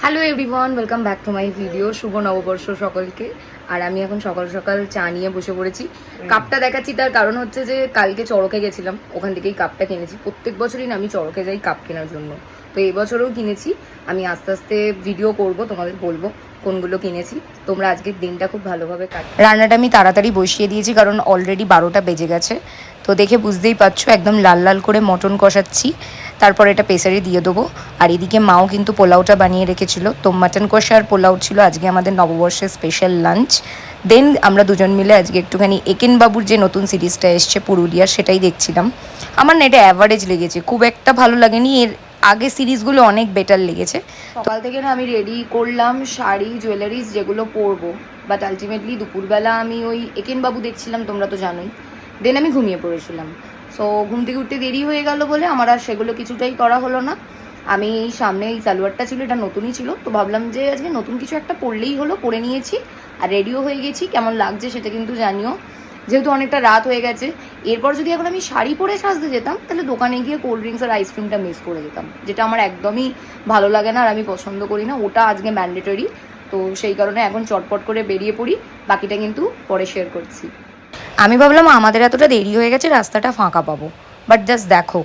Hello everyone, welcome back to my video. শুভ নববর্ষ সকলকে। আর আমি এখন সকাল সকাল চা নিয়ে বসে পড়েছি। কাপটা দেখাচ্ছি তার কারণ হচ্ছে যে কালকে চড়কে গেছিলাম, ওখান থেকেই কাপটা কিনেছি। প্রত্যেক বছরই না আমি চড়কে যাই কাপ কেনার জন্য, তো এই বছরও কিনেছি। আমি আস্তে আস্তে ভিডিও করব, তোমাদের বলবো কোনগুলো কিনেছি। তোমরা আজকের দিনটা খুব ভালোভাবে কাটবে। রান্নাটা আমি তাড়াতাড়ি বসিয়ে দিয়েছি কারণ অলরেডি 12টা বেজে গেছে। তো দেখে বুঝতেই পারছো একদম লাল লাল করে মটন কষাচ্ছি, তারপর এটা প্রেসারে দিয়ে দেবো। আর এদিকে মাও কিন্তু পোলাওটা বানিয়ে রেখেছিল, তো মাটন কষা আর পোলাও ছিল আজকে আমাদের নববর্ষের স্পেশাল লাঞ্চ। দেন আমরা দুজন মিলে আজকে একটুখানি একেন বাবুর যে নতুন সিরিজটা এসছে পুরুলিয়ার, সেটাই দেখছিলাম। আমার না এটা অ্যাভারেজ লেগেছে, খুব একটা ভালো লাগেনি। এর আগে সিরিজগুলো অনেক বেটার লেগেছে। সকাল থেকে না আমি রেডি করলাম শাড়ি জুয়েলারিজ যেগুলো পরবো, বাট আলটিমেটলি দুপুরবেলা আমি ওই একেন বাবু দেখছিলাম, তোমরা তো জানোই। দেন আমি ঘুমিয়ে পড়েছিলাম। সো ঘুম থেকে উঠতে দেরি হয়ে গেল বলে আমার আর সেগুলো কিছুটাই করা হলো না। আমি সামনে এই সালোয়ারটা ছিল, এটা নতুনই ছিল, তো ভাবলাম যে আজকে নতুন কিছু একটা পরলেই হলো, পরে নিয়েছি আর রেডিও হয়ে গেছি। কেমন লাগছে সেটা কিন্তু জানিও, যেহেতু অনেকটা রাত হয়ে গেছে। এরপর যদি এখন আমি শাড়ি পরে সাজতে যেতাম তাহলে দোকানে গিয়ে কোল্ড ড্রিঙ্কস আর আইসক্রিমটা মিস করে যেতাম, যেটা আমার একদমই ভালো লাগে না আর আমি পছন্দ করি না। ওটা আজকে ম্যান্ডেটরি, তো সেই কারণে এখন চটপট করে বেরিয়ে পড়ি। বাকিটা কিন্তু পরে শেয়ার করছি। আমি ভাবলাম আমাদের এতটা দেরি হয়ে গেছে, রাস্তাটা ফাঁকা পাবো, বাট জাস্ট দেখো,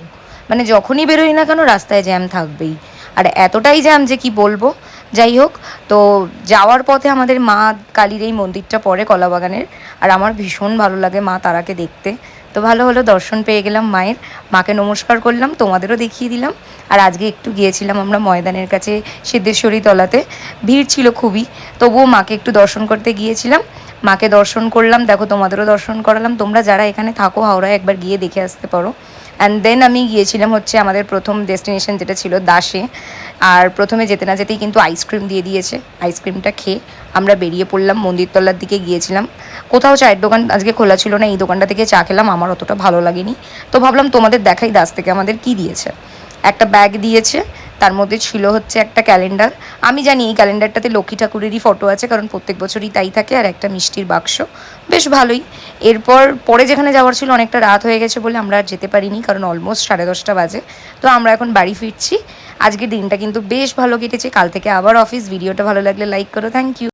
মানে যখনই বেরোই না কেন রাস্তায় জ্যাম থাকবেই। আর এতটাই জ্যাম যে কি বলবো। যাই হোক, তো যাওয়ার পথে আমাদের মা কালীর এই মন্দিরটা পড়ে কলাবাগানের, আর আমার ভীষণ ভালো লাগে মা তারাকে দেখতে। তো ভালো হলো, দর্শন পেয়ে গেলাম মায়ের, মাকে নমস্কার করলাম, তোমাদেরও দেখিয়ে দিলাম। আর আজকে একটু গিয়েছিলাম আমরা ময়দানের কাছে সিদ্ধেশ্বরী তলাতে, ভিড় ছিল খুবই, তবুও মাকে একটু দর্শন করতে গিয়েছিলাম। মাকে দর্শন করলাম, দেখো তোমাদেরও দর্শন করালাম। তোমরা যারা এখানে থাকো হাওড়ায় একবার গিয়ে দেখে আসতে পারো। অ্যান্ড দেন আমি গিয়েছিলাম হচ্ছে আমাদের প্রথম ডেস্টিনেশন যেটা ছিল দাসে। আর প্রথমে যেতে না যেতেই কিন্তু আইসক্রিম দিয়ে দিয়েছে, আইসক্রিমটা খেয়ে আমরা বেরিয়ে পড়লাম, মন্দিরতলার দিকে গিয়েছিলাম। কোথাও চায়ের দোকান আজকে খোলা ছিল না, এই দোকানটা থেকে চা খেলাম, আমার অতটা ভালো লাগেনি। তো ভাবলাম তোমাদের দেখাই দাস থেকে আমাদের কি দিয়েছে। একটা ব্যাগ দিয়েছে, তার মধ্যে ছিল হচ্ছে একটা ক্যালেন্ডার। আমি জানি এই ক্যালেন্ডারটাতে লক্ষ্মী ঠাকুরেরই ফটো আছে, কারণ প্রত্যেক বছরই তাই থাকে। আর একটা মিষ্টির বাক্স, বেশ ভালোই। এরপর পরে যেখানে যাওয়ার ছিল অনেকটা রাত হয়ে গেছে বলে আমরা আর যেতে পারিনি, কারণ অলমোস্ট 10:30 বাজে। তো আমরা এখন বাড়ি ফিরছি। আজকের দিনটা কিন্তু বেশ ভালো কেটেছে। কাল থেকে আবার অফিস। ভিডিওটা ভালো লাগলে লাইক করো, থ্যাংক ইউ।